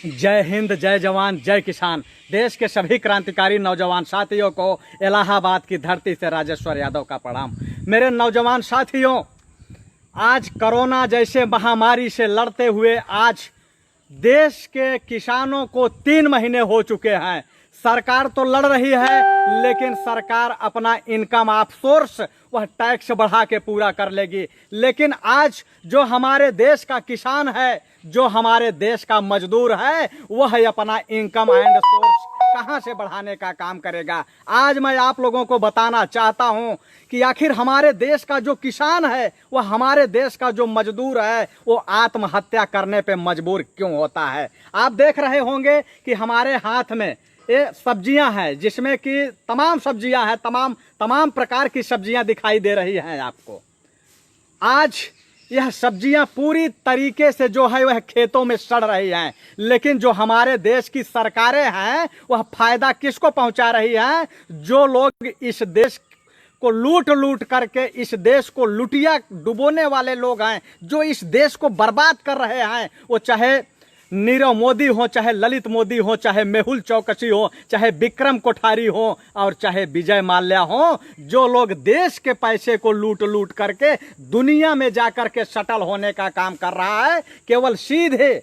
जय हिंद, जय जवान, जय किसान। देश के सभी क्रांतिकारी नौजवान साथियों को इलाहाबाद की धरती से राजेश्वर यादव का प्रणाम। मेरे नौजवान साथियों, आज कोरोना जैसे महामारी से लड़ते हुए आज देश के किसानों को 3 महीने हो चुके हैं। सरकार तो लड़ रही है, लेकिन सरकार अपना इनकम ऑफ सोर्स वह टैक्स बढ़ा के पूरा कर लेगी। लेकिन आज जो हमारे देश का किसान है, जो हमारे देश का मजदूर है, वह अपना इनकम एंड सोर्स कहां से बढ़ाने का काम करेगा। आज मैं आप लोगों को बताना चाहता हूं कि आखिर हमारे देश का जो किसान है, वह हमारे देश का जो मजदूर है, वो आत्महत्या करने पे मजबूर क्यों होता है। आप देख रहे होंगे कि हमारे हाथ में ये सब्जियां हैं, जिसमें कि तमाम सब्जियां हैं, तमाम प्रकार की सब्जियां दिखाई दे रही हैं आपको। आज यह सब्जियां पूरी तरीके से जो है वह खेतों में सड़ रही हैं, लेकिन जो हमारे देश की सरकारें हैं वह फायदा किसको पहुंचा रही हैं? जो लोग इस देश को लूट करके इस देश को लुटिया डुबोने वाले लोग हैं, जो इस देश को बर्बाद कर रहे हैं, वो चाहे नीरव मोदी हो, चाहे ललित मोदी हो, चाहे मेहुल चौकसी हो, चाहे विक्रम कोठारी हो और चाहे विजय माल्या हो, जो लोग देश के पैसे को लूट करके दुनिया में जाकर के सटल होने का काम कर रहा है, केवल सीधे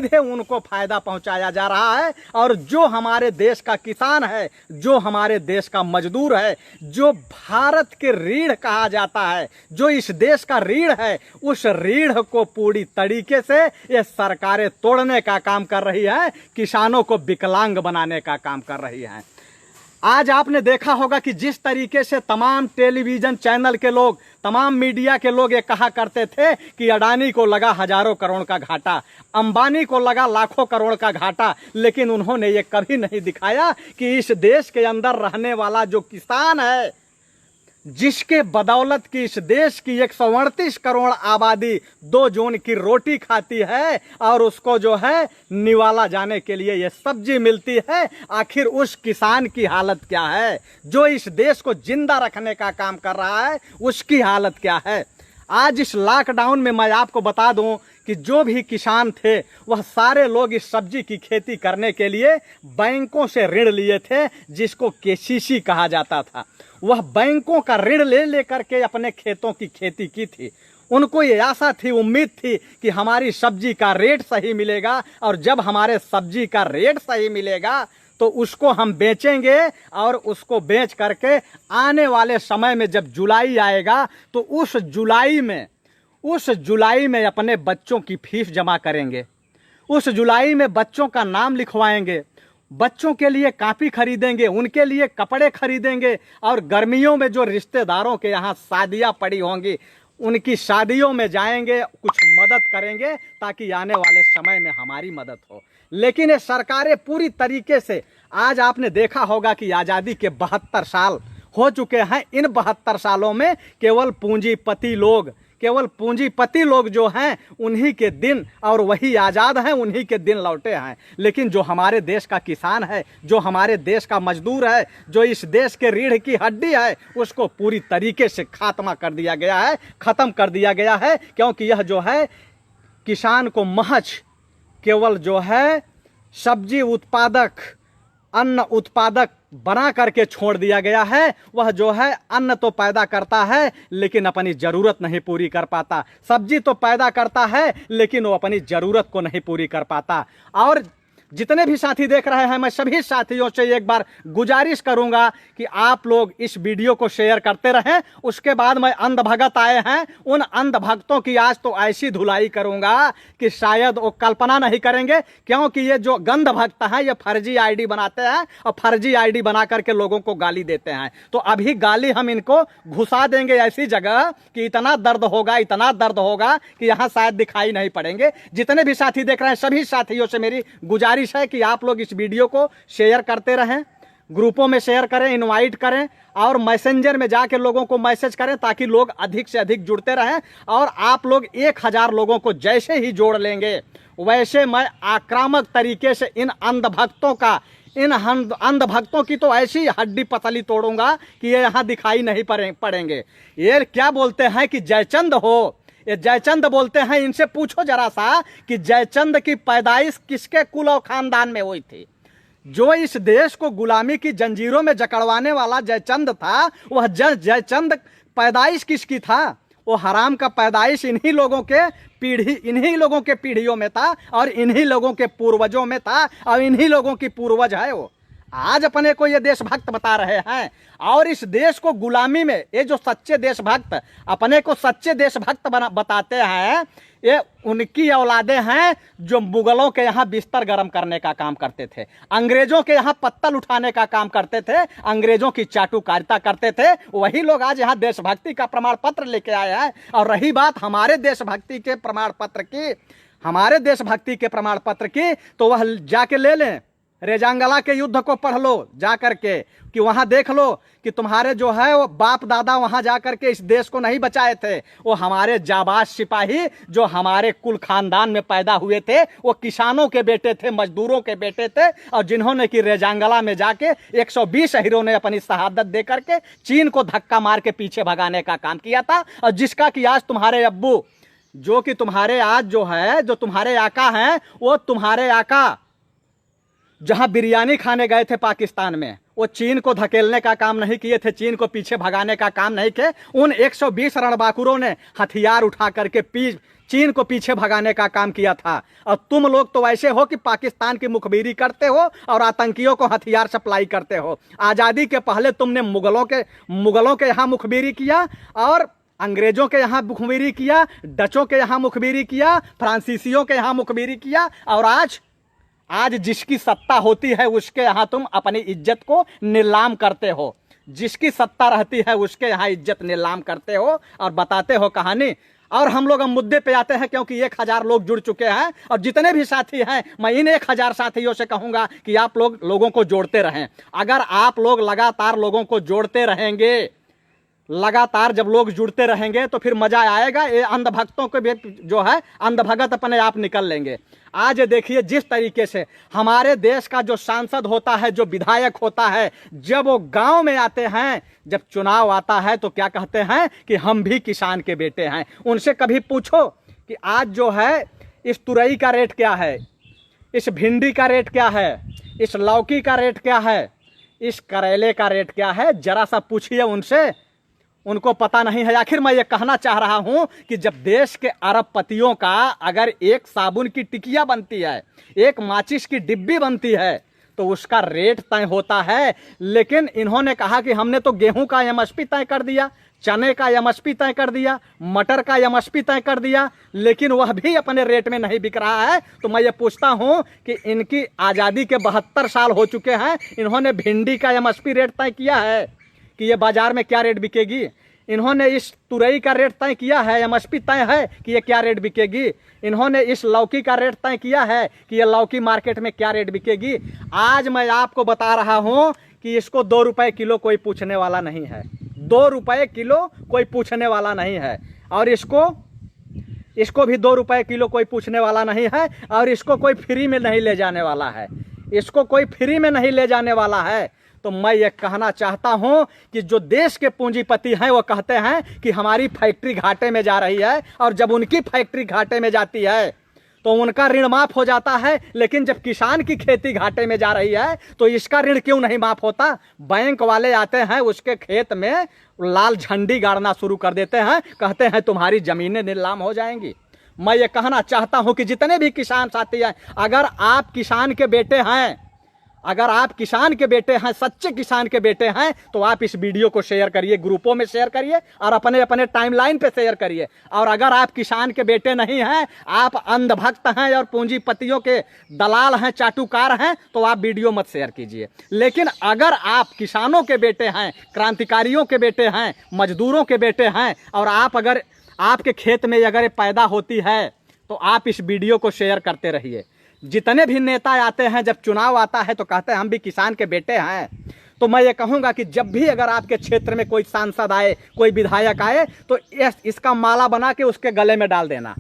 उनको फायदा पहुंचाया जा रहा है। और जो हमारे देश का किसान है, जो हमारे देश का मजदूर है, जो भारत के रीढ़ कहा जाता है, जो इस देश का रीढ़ है, उस रीढ़ को पूरी तरीके से ये सरकारें तोड़ने का काम कर रही है, किसानों को विकलांग बनाने का काम कर रही है। आज आपने देखा होगा कि जिस तरीके से तमाम टेलीविजन चैनल के लोग, तमाम मीडिया के लोग ये कहा करते थे कि अडानी को लगा हजारों करोड़ का घाटा, अंबानी को लगा लाखों करोड़ का घाटा, लेकिन उन्होंने ये कभी नहीं दिखाया कि इस देश के अंदर रहने वाला जो किसान है, जिसके बदौलत की इस देश की 138 करोड़ आबादी 2 जून की रोटी खाती है और उसको जो है निवाला जाने के लिए ये सब्जी मिलती है, आखिर उस किसान की हालत क्या है? जो इस देश को जिंदा रखने का काम कर रहा है, उसकी हालत क्या है? आज इस लॉकडाउन में मैं आपको बता दूं कि जो भी किसान थे, वह सारे लोग इस सब्जी की खेती करने के लिए बैंकों से ऋण लिए थे, जिसको केसीसी कहा जाता था। वह बैंकों का ऋण ले करके अपने खेतों की खेती की थी। उनको ये आशा थी, उम्मीद थी कि हमारी सब्जी का रेट सही मिलेगा, और जब हमारे सब्जी का रेट सही मिलेगा तो उसको हम बेचेंगे, और उसको बेच करके आने वाले समय में जब जुलाई आएगा तो उस जुलाई में अपने बच्चों की फीस जमा करेंगे, उस जुलाई में बच्चों का नाम लिखवाएंगे, बच्चों के लिए कापी खरीदेंगे, उनके लिए कपड़े खरीदेंगे, और गर्मियों में जो रिश्तेदारों के यहाँ शादियाँ पड़ी होंगी, उनकी शादियों में जाएंगे, कुछ मदद करेंगे, ताकि आने वाले समय में हमारी मदद हो। लेकिन ये सरकारें पूरी तरीके से, आज आपने देखा होगा कि आज़ादी के 72 साल हो चुके हैं। इन 72 सालों में केवल पूंजीपति लोग जो हैं, उन्हीं के दिन, और वही आज़ाद हैं, उन्हीं के दिन लौटे हैं। लेकिन जो हमारे देश का किसान है, जो हमारे देश का मजदूर है, जो इस देश के रीढ़ की हड्डी है, उसको पूरी तरीके से खत्म कर दिया गया है, क्योंकि यह जो है किसान को महज केवल जो है सब्जी उत्पादक, अन्न उत्पादक बना करके छोड़ दिया गया है। वह जो है अन्न तो पैदा करता है, लेकिन अपनी जरूरत नहीं पूरी कर पाता। सब्जी तो पैदा करता है, लेकिन वो अपनी जरूरत को नहीं पूरी कर पाता। और जितने भी साथी देख रहे हैं, मैं सभी साथियों से एक बार गुजारिश करूंगा कि आप लोग इस वीडियो को शेयर करते रहें। उसके बाद मैं अंधभगत आए हैं, उन अंधभक्तों की आज तो ऐसी धुलाई करूंगा कि शायद वो कल्पना नहीं करेंगे, क्योंकि ये जो गंध भक्त हैं, ये फर्जी आईडी बनाते हैं और फर्जी आईडी बना करके लोगों को गाली देते हैं। तो अभी गाली हम इनको घुसा देंगे ऐसी जगह कि इतना दर्द होगा कि यहाँ शायद दिखाई नहीं पड़ेंगे। जितने भी साथी देख रहे हैं, सभी साथियों से मेरी गुजारिश है कि आप लोग इस वीडियो को शेयर करते रहें, ग्रुपों में शेयर करें, इनवाइट करें, और मैसेंजर में जाकर लोगों को मैसेज करें, ताकि लोग अधिक से अधिक जुड़ते रहें। और आप लोग 1000 लोगों को जैसे ही जोड़ लेंगे, वैसे मैं आक्रामक तरीके से इन अंधभक्तों की तो ऐसी हड्डी पतली तोड़ूंगा कि ये यहाँ दिखाई नहीं पड़ेंगे। ये क्या बोलते हैं कि जयचंद हो, ये जयचंद बोलते हैं, इनसे पूछो जरा सा कि जयचंद की पैदाइश किसके कुल और खानदान में हुई थी। जो इस देश को गुलामी की जंजीरों में जकड़वाने वाला जयचंद था, वह जयचंद पैदाइश किसकी था? वो हराम का पैदाइश इन्हीं लोगों के पीढ़ियों में था और इन्हीं लोगों के पूर्वजों में था और इन्हीं लोगों की पूर्वज है वो। आज अपने को ये देशभक्त बता रहे हैं और इस देश को गुलामी में, ये जो सच्चे देशभक्त अपने को सच्चे देशभक्त बताते हैं, ये उनकी औलादे हैं जो मुगलों के यहाँ बिस्तर गर्म करने का काम करते थे, अंग्रेजों के यहाँ पत्तल उठाने का काम करते थे, अंग्रेजों की चाटुकारिता करते थे। वही लोग आज यहाँ देशभक्ति का प्रमाण पत्र लेके आए हैं। और रही बात हमारे देशभक्ति के प्रमाण पत्र की, तो वह जाके ले लें, रेजांगला के युद्ध को पढ़ लो जा करके, कि वहां देख लो कि तुम्हारे जो है वो बाप दादा वहां जा करके इस देश को नहीं बचाए थे। वो हमारे जाबाज सिपाही जो हमारे कुल खानदान में पैदा हुए थे, वो किसानों के बेटे थे, मजदूरों के बेटे थे, और जिन्होंने कि रेजांगला में जाके 120 हीरों ने अपनी शहादत दे करके चीन को धक्का मार के पीछे भगाने का काम किया था। और जिसका कि आज तुम्हारे अब्बू, जो कि तुम्हारे आज जो है, जो तुम्हारे आका हैं, वो तुम्हारे आका जहां बिरयानी खाने गए थे पाकिस्तान में, वो चीन को धकेलने का काम नहीं किए थे, चीन को पीछे भगाने का काम नहीं किए। उन 120 रणबांकुरों ने हथियार उठा करके चीन को पीछे भगाने का काम किया था। और तुम लोग तो ऐसे हो कि पाकिस्तान की मुखबिरी करते हो और आतंकियों को हथियार सप्लाई करते हो। आज़ादी के पहले तुमने मुगलों के यहाँ मुखबिरी किया और अंग्रेजों के यहाँ मुखबिरी किया, डचों के यहाँ मुखबिरी किया, फ्रांसीसियों के यहाँ मुखबिरी किया, और आज जिसकी सत्ता होती है उसके यहाँ तुम अपनी इज्जत को नीलाम करते हो। जिसकी सत्ता रहती है उसके यहाँ इज्जत नीलाम करते हो और बताते हो कहानी। और हम लोग मुद्दे पे आते हैं, क्योंकि 1000 लोग जुड़ चुके हैं और जितने भी साथी हैं, मैं इन 1000 साथियों से कहूँगा कि आप लोगों को जोड़ते रहें। अगर आप लोग लगातार लोगों को जोड़ते रहेंगे, लगातार जब लोग जुड़ते रहेंगे तो फिर मजा आएगा। ये अंधभक्तों के भी जो है अंधभगत अपने आप निकल लेंगे। आज देखिए जिस तरीके से हमारे देश का जो सांसद होता है, जो विधायक होता है, जब वो गांव में आते हैं, जब चुनाव आता है तो क्या कहते हैं कि हम भी किसान के बेटे हैं। उनसे कभी पूछो कि आज जो है इस तुरई का रेट क्या है, इस भिंडी का रेट क्या है, इस लौकी का रेट क्या है, इस करेले का रेट क्या है, जरा सा पूछिए उनसे, उनको पता नहीं है। आखिर मैं ये कहना चाह रहा हूं कि जब देश के अरबपतियों का अगर एक साबुन की टिकिया बनती है, एक माचिस की डिब्बी बनती है, तो उसका रेट तय होता है। लेकिन इन्होंने कहा कि हमने तो गेहूं का एमएसपी तय कर दिया, चने का एमएसपी तय कर दिया, मटर का एमएसपी तय कर दिया, लेकिन वह भी अपने रेट में नहीं बिक रहा है। तो मैं ये पूछता हूं कि इनकी आज़ादी के 72 साल हो चुके हैं, इन्होंने भिंडी का एमएसपी रेट तय किया है कि ये बाजार में क्या रेट बिकेगी? इन्होंने इस तुरई का रेट तय किया है, एमएसपी तय है कि ये क्या रेट बिकेगी? इन्होंने इस लौकी का रेट तय किया है कि ये लौकी मार्केट में क्या रेट बिकेगी? आज मैं आपको बता रहा हूं कि इसको 2 रुपए किलो कोई पूछने वाला नहीं है, 2 रुपए किलो कोई पूछने वाला नहीं है। और इसको भी 2 रुपए किलो कोई पूछने वाला नहीं है, और इसको कोई फ्री में नहीं ले जाने वाला है, इसको कोई फ्री में नहीं ले जाने वाला है। तो मैं ये कहना चाहता हूं कि जो देश के पूंजीपति हैं वो कहते हैं कि हमारी फैक्ट्री घाटे में जा रही है, और जब उनकी फैक्ट्री घाटे में जाती है तो उनका ऋण माफ हो जाता है। लेकिन जब किसान की खेती घाटे में जा रही है तो इसका ऋण क्यों नहीं माफ होता? बैंक वाले आते हैं, उसके खेत में लाल झंडी गाड़ना शुरू कर देते हैं, कहते हैं तुम्हारी जमीनें नीलाम हो जाएंगी। मैं ये कहना चाहता हूं कि जितने भी किसान साथी हैं, अगर आप किसान के बेटे हैं, अगर आप किसान के बेटे हैं, सच्चे किसान के बेटे हैं, तो आप इस वीडियो को शेयर करिए, ग्रुपों में शेयर करिए और अपने अपने टाइमलाइन पे शेयर करिए। और अगर आप किसान के बेटे नहीं हैं, आप अंधभक्त हैं और पूंजीपतियों के दलाल हैं, चाटुकार हैं, तो आप वीडियो मत शेयर कीजिए। लेकिन अगर आप किसानों के बेटे हैं, क्रांतिकारियों के बेटे हैं, मजदूरों के बेटे हैं, और अगर आपके खेत में अगर पैदा होती है, तो आप इस वीडियो को शेयर करते रहिए। जितने भी नेता आते हैं, जब चुनाव आता है तो कहते हैं हम भी किसान के बेटे हैं। तो मैं ये कहूँगा कि जब भी अगर आपके क्षेत्र में कोई सांसद आए, कोई विधायक आए, तो इसका माला बना के उसके गले में डाल देना।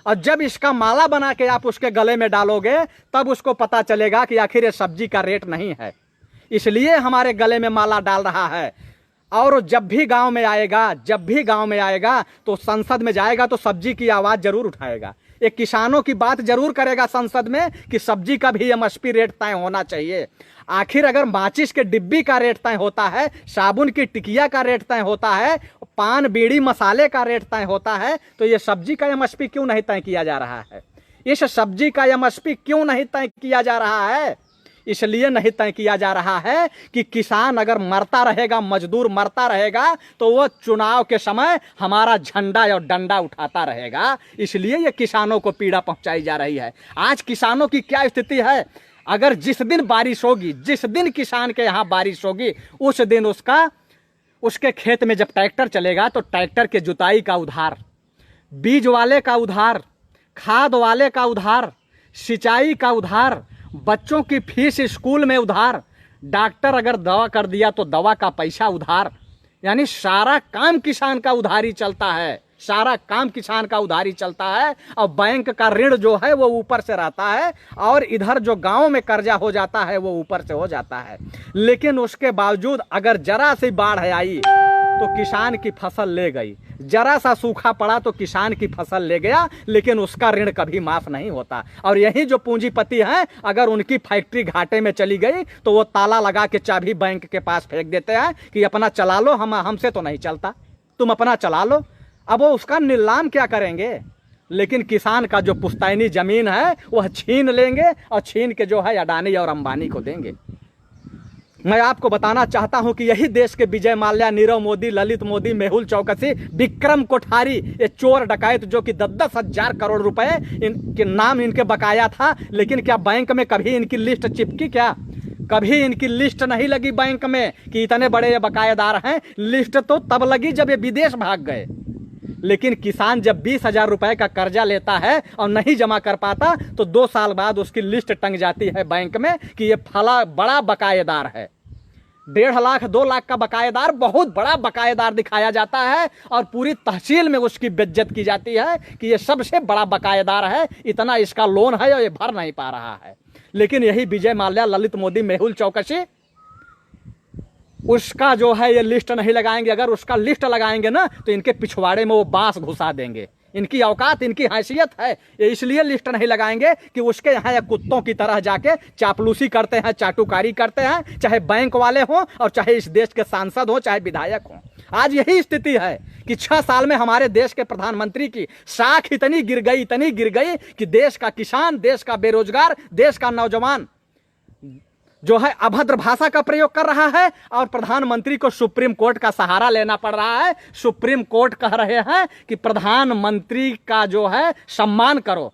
और जब इसका माला बना के आप उसके गले में डालोगे, तब उसको पता चलेगा कि आखिर ये सब्जी का रेट नहीं है, इसलिए हमारे गले में माला डाल रहा है। और जब भी गांव में आएगा तो संसद में जाएगा तो सब्जी की आवाज़ जरूर उठाएगा। एक किसानों की बात जरूर करेगा संसद में कि सब्जी का भी एमएसपी रेट तय होना चाहिए। आखिर अगर माचिस के डिब्बी का रेट तय होता है, साबुन की टिकिया का रेट तय होता है, पान बीड़ी मसाले का रेट तय होता है, तो ये सब्जी का एमएसपी क्यों नहीं तय किया जा रहा है? इस सब्जी का एमएसपी क्यों नहीं तय किया जा रहा है? इसलिए नहीं तय किया जा रहा है कि किसान अगर मरता रहेगा, मजदूर मरता रहेगा, तो वो चुनाव के समय हमारा झंडा और डंडा उठाता रहेगा। इसलिए ये किसानों को पीड़ा पहुंचाई जा रही है। आज किसानों की क्या स्थिति है? अगर जिस दिन बारिश होगी, जिस दिन किसान के यहाँ बारिश होगी, उस दिन उसके खेत में जब ट्रैक्टर चलेगा तो ट्रैक्टर के जुताई का उधार, बीज वाले का उधार, खाद वाले का उधार, सिंचाई का उधार, बच्चों की फीस स्कूल में उधार, डॉक्टर अगर दवा कर दिया तो दवा का पैसा उधार, यानी सारा काम किसान का उधारी चलता है, सारा काम किसान का उधारी चलता है। और बैंक का ऋण जो है वो ऊपर से रहता है, और इधर जो गांव में कर्जा हो जाता है वो ऊपर से हो जाता है। लेकिन उसके बावजूद अगर जरा सी बाढ़ आई तो किसान की फसल ले गई, जरा सा सूखा पड़ा तो किसान की फसल ले गया, लेकिन उसका ऋण कभी माफ नहीं होता। और यही जो पूंजीपति हैं, अगर उनकी फैक्ट्री घाटे में चली गई तो वो ताला लगा के चाबी बैंक के पास फेंक देते हैं कि अपना चला लो, हमसे तो नहीं चलता, तुम अपना चला लो। अब वो उसका नीलाम क्या करेंगे? लेकिन किसान का जो पुश्तैनी जमीन है वह छीन लेंगे, और छीन के जो है अडानी और अंबानी को देंगे। मैं आपको बताना चाहता हूं कि यही देश के विजय माल्या, नीरव मोदी, ललित मोदी, मेहुल चौकसी, विक्रम कोठारी, ये चोर डकैत जो कि 10-10 हजार करोड़ रुपए इनके नाम इनके बकाया था, लेकिन क्या बैंक में कभी इनकी लिस्ट चिपकी? क्या कभी इनकी लिस्ट नहीं लगी बैंक में कि इतने बड़े ये बकायेदार हैं? लिस्ट तो तब लगी जब ये विदेश भाग गए। लेकिन किसान जब 20,000 रुपए का कर्जा लेता है और नहीं जमा कर पाता तो 2 साल बाद उसकी लिस्ट टंग जाती है बैंक में कि ये फला बड़ा बकायेदार है। 1.5 लाख 2 लाख का बकायेदार बहुत बड़ा बकायेदार दिखाया जाता है, और पूरी तहसील में उसकी बेइज्जत की जाती है कि ये सबसे बड़ा बकायेदार है, इतना इसका लोन है और ये भर नहीं पा रहा है। लेकिन यही विजय माल्या, ललित मोदी, मेहुल चौकसी, उसका जो है ये लिस्ट नहीं लगाएंगे। अगर उसका लिस्ट लगाएंगे ना तो इनके पिछवाड़े में वो बांस घुसा देंगे। इनकी औकात, इनकी हैसियत है, ये इसलिए लिस्ट नहीं लगाएंगे कि उसके यहाँ ये कुत्तों की तरह जाके चापलूसी करते हैं, चाटुकारी करते हैं, चाहे बैंक वाले हों और चाहे इस देश के सांसद हों, चाहे विधायक हों। आज यही स्थिति है कि 6 साल में हमारे देश के प्रधानमंत्री की साख इतनी गिर गई कि देश का किसान, देश का बेरोजगार, देश का नौजवान जो है अभद्र भाषा का प्रयोग कर रहा है, और प्रधानमंत्री को सुप्रीम कोर्ट का सहारा लेना पड़ रहा है। सुप्रीम कोर्ट कह रहे हैं कि प्रधानमंत्री का जो है सम्मान करो।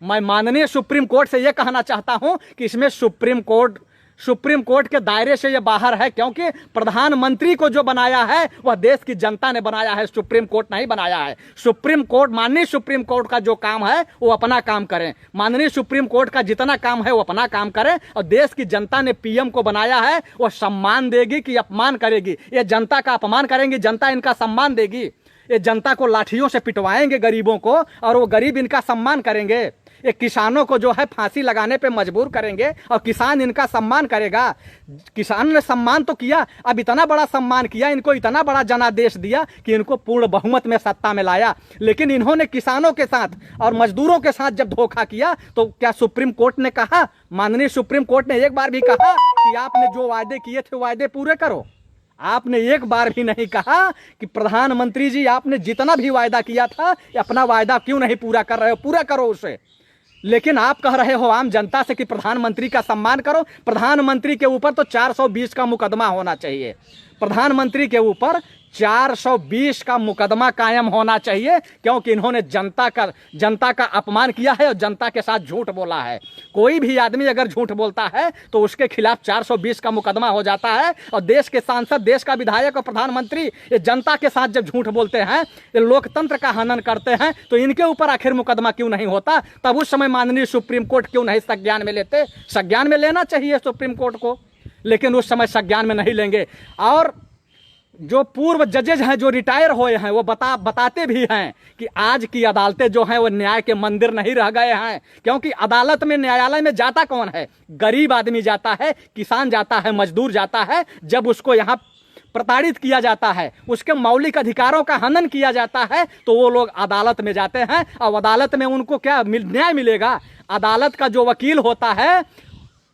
मैं माननीय सुप्रीम कोर्ट से यह कहना चाहता हूं कि इसमें सुप्रीम कोर्ट के दायरे से यह बाहर है, क्योंकि प्रधानमंत्री को जो बनाया है वह देश की जनता ने बनाया है, सुप्रीम कोर्ट नहीं बनाया है। सुप्रीम कोर्ट, माननीय सुप्रीम कोर्ट का जो काम है वो अपना काम करें, माननीय सुप्रीम कोर्ट का जितना काम है वो अपना काम करें, और देश की जनता ने पीएम को बनाया है, वह सम्मान देगी कि अपमान करेगी? ये जनता का अपमान करेंगी, जनता इनका सम्मान देगी। ये जनता को लाठियों से पिटवाएंगे गरीबों को, और वो गरीब इनका सम्मान करेंगे। ये किसानों को जो है फांसी लगाने पे मजबूर करेंगे और किसान इनका सम्मान करेगा। किसान ने सम्मान तो किया, अब इतना बड़ा सम्मान किया, इनको इतना बड़ा जनादेश दिया कि इनको पूर्ण बहुमत में सत्ता में लाया। लेकिन इन्होंने किसानों के साथ और मजदूरों के साथ जब धोखा किया तो क्या सुप्रीम कोर्ट ने कहा, माननीय सुप्रीम कोर्ट ने एक बार भी कहा कि आपने जो वायदे किए थे वायदे पूरे करो? आपने एक बार भी नहीं कहा कि प्रधानमंत्री जी आपने जितना भी वायदा किया था अपना वायदा क्यों नहीं पूरा कर रहे हो, पूरा करो उसे। लेकिन आप कह रहे हो आम जनता से कि प्रधानमंत्री का सम्मान करो। प्रधानमंत्री के ऊपर तो 420 का मुकदमा होना चाहिए, प्रधानमंत्री के ऊपर 420 का मुकदमा कायम होना चाहिए, क्योंकि इन्होंने जनता का अपमान किया है और जनता के साथ झूठ बोला है। कोई भी आदमी अगर झूठ बोलता है तो उसके खिलाफ 420 का मुकदमा हो जाता है। और देश के सांसद, देश का विधायक और प्रधानमंत्री ये जनता के साथ जब झूठ बोलते हैं, ये लोकतंत्र का हनन करते हैं, तो इनके ऊपर आखिर मुकदमा क्यों नहीं होता? तब उस समय माननीय सुप्रीम कोर्ट क्यों नहीं संज्ञान में लेते? संज्ञान में लेना चाहिए सुप्रीम कोर्ट को, लेकिन उस समय संज्ञान में नहीं लेंगे। और जो पूर्व जजेज हैं, जो रिटायर हुए हैं, वो बताते भी हैं कि आज की अदालतें जो हैं वो न्याय के मंदिर नहीं रह गए हैं, क्योंकि अदालत में, न्यायालय में जाता कौन है? गरीब आदमी जाता है, किसान जाता है, मजदूर जाता है। जब उसको यहाँ प्रताड़ित किया जाता है, उसके मौलिक अधिकारों का हनन किया जाता है, तो वो लोग अदालत में जाते हैं और अदालत में उनको क्या न्याय मिलेगा? अदालत का जो वकील होता है,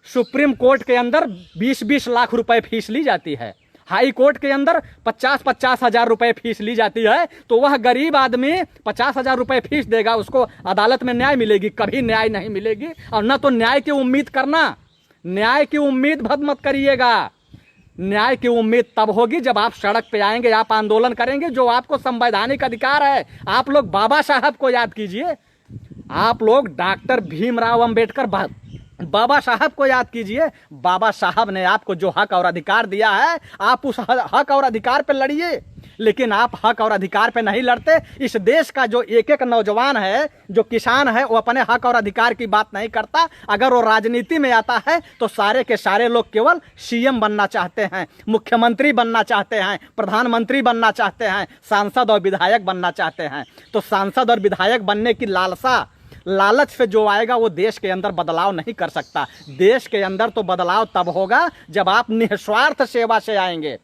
सुप्रीम कोर्ट के अंदर 20-20 लाख रुपए फीस ली जाती है, हाई कोर्ट के अंदर 50-50 हजार रुपए फीस ली जाती है। तो वह गरीब आदमी 50 हजार रुपए फीस देगा, उसको अदालत में न्याय मिलेगी? कभी न्याय नहीं मिलेगी। और न तो न्याय की उम्मीद करना, न्याय की उम्मीद मत करिएगा। न्याय की उम्मीद तब होगी जब आप सड़क पे आएंगे, आप आंदोलन करेंगे, जो आपको संवैधानिक अधिकार है। आप लोग बाबा साहब को याद कीजिए, आप लोग डॉक्टर भीमराव अंबेडकर बाबा साहब को याद कीजिए। बाबा साहब ने आपको जो हक और अधिकार दिया है, आप उस हक और अधिकार पे लड़िए। लेकिन आप हक और अधिकार पे नहीं लड़ते। इस देश का जो एक एक नौजवान है, जो किसान है, वो अपने हक और अधिकार की बात नहीं करता। अगर वो राजनीति में आता है तो सारे के सारे लोग केवल सीएम बनना चाहते हैं, मुख्यमंत्री बनना चाहते हैं, प्रधानमंत्री बनना चाहते हैं, सांसद और विधायक बनना चाहते हैं। तो सांसद और विधायक बनने की लालच से जो आएगा वो देश के अंदर बदलाव नहीं कर सकता। देश के अंदर तो बदलाव तब होगा जब आप निस्वार्थ सेवा से आएंगे।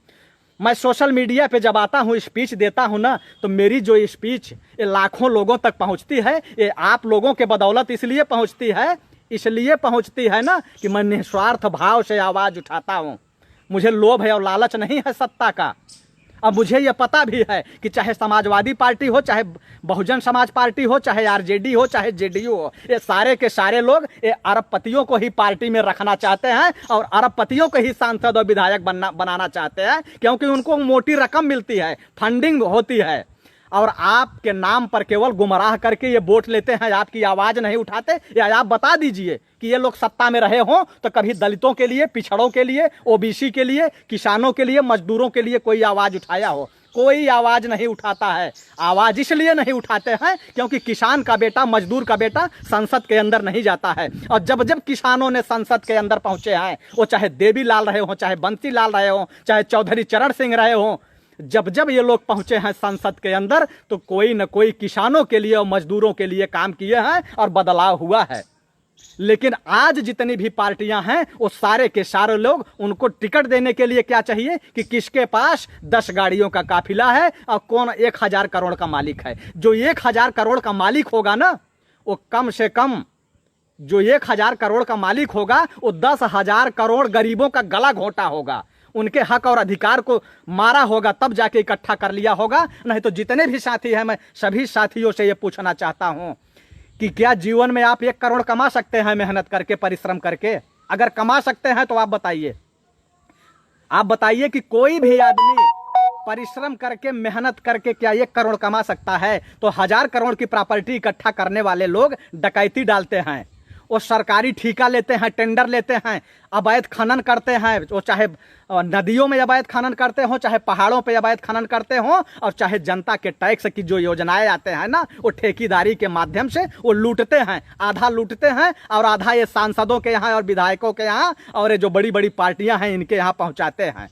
मैं सोशल मीडिया पे जब आता हूँ, स्पीच देता हूँ ना, तो मेरी जो स्पीच ये लाखों लोगों तक पहुँचती है। ये आप लोगों के बदौलत इसलिए पहुँचती है ना कि मैं निस्वार्थ भाव से आवाज़ उठाता हूँ। मुझे लोभ है और लालच नहीं है सत्ता का। अब मुझे यह पता भी है कि चाहे समाजवादी पार्टी हो, चाहे बहुजन समाज पार्टी हो, चाहे आरजेडी हो, चाहे जेडीयू हो, ये सारे के सारे लोग ये अरबपतियों को ही पार्टी में रखना चाहते हैं और अरबपतियों को ही सांसद और विधायक बनाना चाहते हैं, क्योंकि उनको मोटी रकम मिलती है, फंडिंग होती है। और आपके नाम पर केवल गुमराह करके ये वोट लेते हैं, आपकी आवाज़ नहीं उठाते। या आप बता दीजिए कि ये लोग सत्ता में रहे हों तो कभी दलितों के लिए, पिछड़ों के लिए, ओबीसी के लिए, किसानों के लिए, मजदूरों के लिए कोई आवाज़ उठाया हो? कोई आवाज़ नहीं उठाता है। आवाज़ इसलिए नहीं उठाते हैं क्योंकि किसान का बेटा, मजदूर का बेटा संसद के अंदर नहीं जाता है। और जब जब किसानों ने संसद के अंदर पहुँचे हैं, वो चाहे देवी लाल रहे हों, चाहे बंसी लाल रहे हों, चाहे चौधरी चरण सिंह रहे हों, जब जब ये लोग पहुंचे हैं संसद के अंदर तो कोई न कोई किसानों के लिए और मजदूरों के लिए काम किए हैं और बदलाव हुआ है। लेकिन आज जितनी भी पार्टियां हैं वो सारे के सारे लोग, उनको टिकट देने के लिए क्या चाहिए कि किसके पास 10 गाड़ियों का काफिला है और कौन 1000 करोड़ का मालिक है। जो 1000 करोड़ का मालिक होगा ना, वो कम से कम जो 1000 करोड़ का मालिक होगा वो 10,000 करोड़ गरीबों का गला घोंटा होगा, उनके हक और अधिकार को मारा होगा, तब जाके इकट्ठा कर लिया होगा। नहीं तो जितने भी साथी हैं, मैं सभी साथियों से ये पूछना चाहता हूं कि क्या जीवन में आप 1 करोड़ कमा सकते हैं मेहनत करके, परिश्रम करके? अगर कमा सकते हैं तो आप बताइए कि कोई भी आदमी परिश्रम करके, मेहनत करके क्या 1 करोड़ कमा सकता है? तो 1000 करोड़ की प्रॉपर्टी इकट्ठा करने वाले लोग डकैती डालते हैं, वो सरकारी ठेका लेते हैं, टेंडर लेते हैं, अवैध खनन करते हैं। वो चाहे नदियों में अवैध खनन करते हो, चाहे पहाड़ों पे अवैध खनन करते हो, और चाहे जनता के टैक्स की जो योजनाएं आते हैं ना, वो ठेकेदारी के माध्यम से वो लूटते हैं। आधा लूटते हैं और आधा ये सांसदों के यहाँ और विधायकों के यहाँ और ये जो बड़ी बड़ी पार्टियां हैं इनके यहाँ पहुँचाते हैं।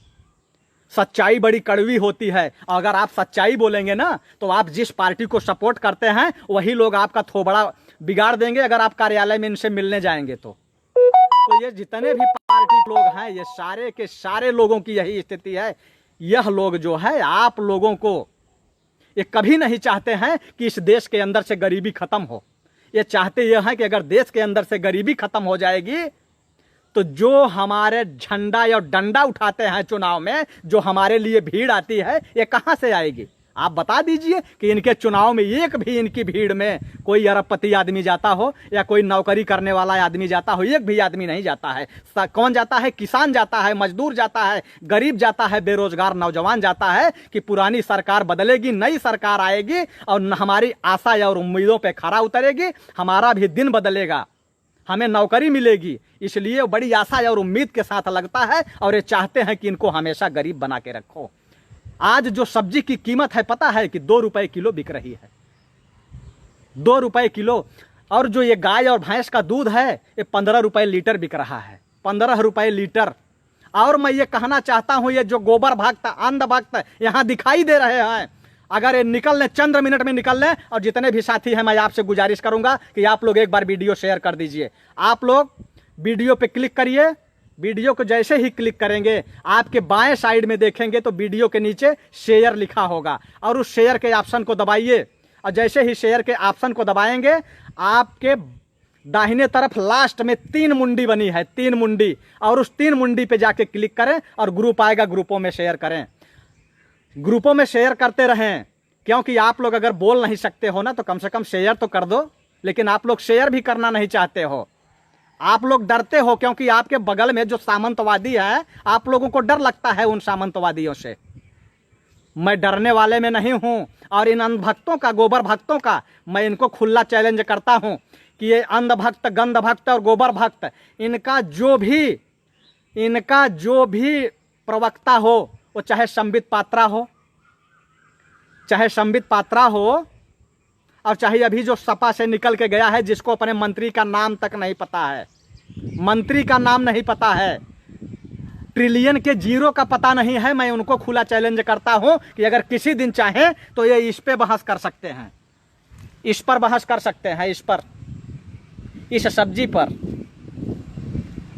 सच्चाई बड़ी कड़वी होती है। अगर आप सच्चाई बोलेंगे ना तो आप जिस पार्टी को सपोर्ट करते हैं वही लोग आपका थोबड़ा बिगाड़ देंगे अगर आप कार्यालय में इनसे मिलने जाएंगे तो ये जितने भी पार्टी लोग हैं, ये सारे के सारे लोगों की यही स्थिति है। यह लोग जो है, आप लोगों को ये कभी नहीं चाहते हैं कि इस देश के अंदर से गरीबी खत्म हो। ये चाहते यह है कि अगर देश के अंदर से गरीबी खत्म हो जाएगी तो जो हमारे झंडा या डंडा उठाते हैं चुनाव में, जो हमारे लिए भीड़ आती है, ये कहाँ से आएगी? आप बता दीजिए कि इनके चुनाव में एक भी इनकी भीड़ में कोई अरबपति आदमी जाता हो या कोई नौकरी करने वाला आदमी जाता हो? एक भी आदमी नहीं जाता है। कौन जाता है? किसान जाता है, मजदूर जाता है, गरीब जाता है, बेरोजगार नौजवान जाता है कि पुरानी सरकार बदलेगी, नई सरकार आएगी और हमारी आशा और उम्मीदों पर खरा उतरेगी, हमारा भी दिन बदलेगा, हमें नौकरी मिलेगी। इसलिए बड़ी आशा और उम्मीद के साथ लगता है और ये चाहते हैं कि इनको हमेशा गरीब बना के रखो। आज जो सब्जी की कीमत है पता है कि 2 रुपए किलो बिक रही है, 2 रुपए किलो। और जो ये गाय और भैंस का दूध है ये 15 रुपए लीटर बिक रहा है, 15 रुपए लीटर। और मैं ये कहना चाहता हूँ, ये जो गोबर भक्त, अंध भक्त यहाँ दिखाई दे रहे हैं, अगर ये निकल लें, चंद मिनट में निकल लें, और जितने भी साथी हैं मैं आपसे गुजारिश करूंगा कि आप लोग एक बार वीडियो शेयर कर दीजिए। आप लोग वीडियो पे क्लिक करिए, वीडियो को जैसे ही क्लिक करेंगे आपके बाएं साइड में देखेंगे तो वीडियो के नीचे शेयर लिखा होगा और उस शेयर के ऑप्शन को दबाइए और जैसे ही शेयर के ऑप्शन को दबाएंगे आपके दाहिने तरफ लास्ट में 3 मुंडी बनी है, 3 मुंडी, और उस 3 मुंडी पे जाके क्लिक करें और ग्रुप आएगा, ग्रुपों में शेयर करें। ग्रुपों में शेयर करते रहें, क्योंकि आप लोग अगर बोल नहीं सकते हो ना तो कम से कम शेयर तो कर दो, लेकिन आप लोग शेयर भी करना नहीं चाहते हो। आप लोग डरते हो क्योंकि आपके बगल में जो सामंतवादी है, आप लोगों को डर लगता है उन सामंतवादियों से। मैं डरने वाले में नहीं हूं और इन अंधभक्तों का, गोबर भक्तों का मैं इनको खुला चैलेंज करता हूं कि ये अंधभक्त, गंध भक्त और गोबर भक्त, इनका जो भी प्रवक्ता हो, वो चाहे संबित पात्रा हो और चाहे अभी जो सपा से निकल के गया है, जिसको अपने मंत्री का नाम तक नहीं पता है, मंत्री का नाम नहीं पता है, ट्रिलियन के जीरो का पता नहीं है, मैं उनको खुला चैलेंज करता हूं कि अगर किसी दिन चाहें तो ये इस पे बहस कर सकते हैं, इस पर बहस कर सकते हैं, इस पर, इस सब्जी पर।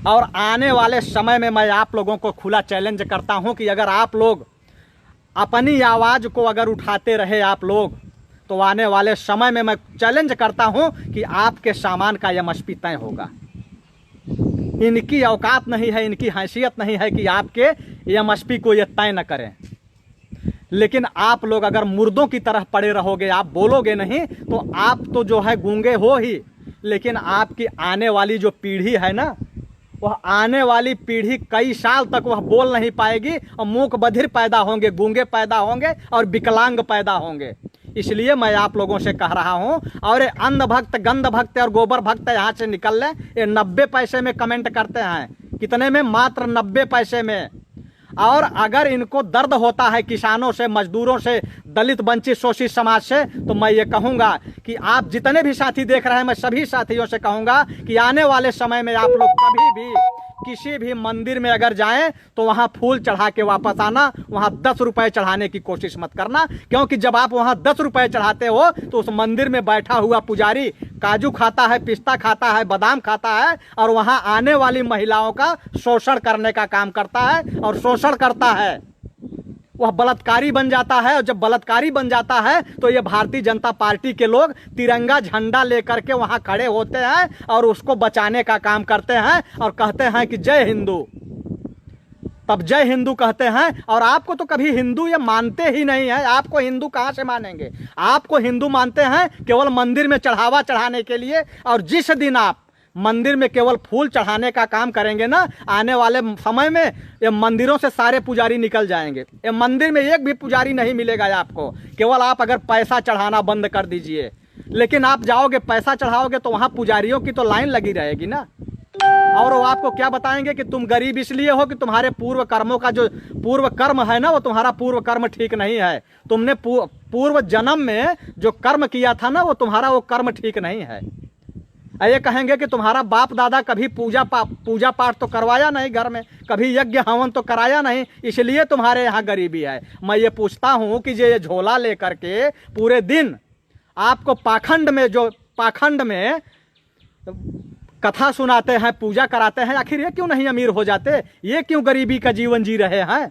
और आने वाले समय में मैं आप लोगों को खुला चैलेंज करता हूं कि अगर आप लोग अपनी आवाज़ को अगर उठाते रहे आप लोग, तो आने वाले समय में मैं चैलेंज करता हूं कि आपके सामान का एमएसपी तय होगा। इनकी औकात नहीं है, इनकी हैसियत नहीं है कि आपके एमएसपी को ये तय न करें। लेकिन आप लोग अगर मुर्दों की तरह पड़े रहोगे, आप बोलोगे नहीं, तो आप तो जो है गूंगे हो ही, लेकिन आपकी आने वाली जो पीढ़ी है ना, वह आने वाली पीढ़ी कई साल तक वह बोल नहीं पाएगी और मूक बधिर पैदा होंगे, गूंगे पैदा होंगे और विकलांग पैदा होंगे। इसलिए मैं आप लोगों से कह रहा हूं, और अंध भक्त, गंध भक्त और गोबर भक्त यहाँ से निकल लें। ये 90 पैसे में कमेंट करते हैं, कितने में? मात्र 90 पैसे में। और अगर इनको दर्द होता है किसानों से, मजदूरों से, दलित वंचित शोषित समाज से, तो मैं ये कहूँगा कि आप जितने भी साथी देख रहे हैं, मैं सभी साथियों से कहूँगा कि आने वाले समय में आप लोग कभी भी किसी भी मंदिर में अगर जाएं तो वहां फूल चढ़ा के वापस आना, वहां 10 रुपए चढ़ाने की कोशिश मत करना, क्योंकि जब आप वहां 10 रुपए चढ़ाते हो तो उस मंदिर में बैठा हुआ पुजारी काजू खाता है, पिस्ता खाता है, बादाम खाता है और वहां आने वाली महिलाओं का शोषण करने का काम करता है और शोषण करता है। वह बलात्कारी बन जाता है और जब बलात्कारी बन जाता है तो ये भारतीय जनता पार्टी के लोग तिरंगा झंडा लेकर के वहां खड़े होते हैं और उसको बचाने का काम करते हैं और कहते हैं कि जय हिंदू, तब जय हिंदू कहते हैं। और आपको तो कभी हिंदू ये मानते ही नहीं है, आपको हिंदू कहां से मानेंगे? आपको हिंदू मानते हैं केवल मंदिर में चढ़ावा चढ़ाने के लिए, और जिस दिन आप मंदिर में केवल फूल चढ़ाने का काम करेंगे ना, आने वाले समय में ये मंदिरों से सारे पुजारी निकल जाएंगे। ये मंदिर में एक भी पुजारी नहीं मिलेगा आपको, केवल आप अगर पैसा चढ़ाना बंद कर दीजिए। लेकिन आप जाओगे पैसा चढ़ाओगे तो वहाँ पुजारियों की तो लाइन लगी रहेगी ना, और वो आपको क्या बताएंगे कि तुम गरीब इसलिए हो कि तुम्हारे पूर्व कर्मों का जो पूर्व कर्म है ना, वो तुम्हारा पूर्व कर्म ठीक नहीं है। तुमने पूर्व जन्म में जो कर्म किया था ना, वो तुम्हारा वो कर्म ठीक नहीं है। ये कहेंगे कि तुम्हारा बाप दादा कभी पूजा पाठ तो करवाया नहीं, घर में कभी यज्ञ हवन तो कराया नहीं, इसलिए तुम्हारे यहाँ गरीबी है। मैं ये पूछता हूँ कि ये झोला लेकर के पूरे दिन आपको पाखंड में कथा सुनाते हैं, पूजा कराते हैं, आखिर ये क्यों नहीं अमीर हो जाते? ये क्यों गरीबी का जीवन जी रहे हैं?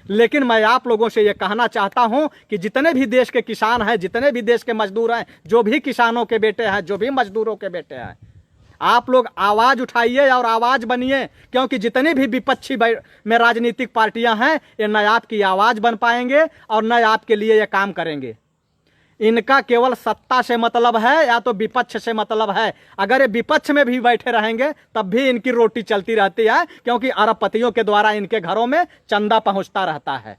लेकिन मैं आप लोगों से ये कहना चाहता हूं कि जितने भी देश के किसान हैं, जितने भी देश के मजदूर हैं, जो भी किसानों के बेटे हैं, जो भी मजदूरों के बेटे हैं, आप लोग आवाज़ उठाइए और आवाज़ बनिए, क्योंकि जितनी भी विपक्षी में राजनीतिक पार्टियां हैं, ये न आपकी आवाज़ बन पाएंगे और न आपके लिए ये काम करेंगे। इनका केवल सत्ता से मतलब है या तो विपक्ष से मतलब है। अगर ये विपक्ष में भी बैठे रहेंगे तब भी इनकी रोटी चलती रहती है, क्योंकि अरबपतियों के द्वारा इनके घरों में चंदा पहुंचता रहता है।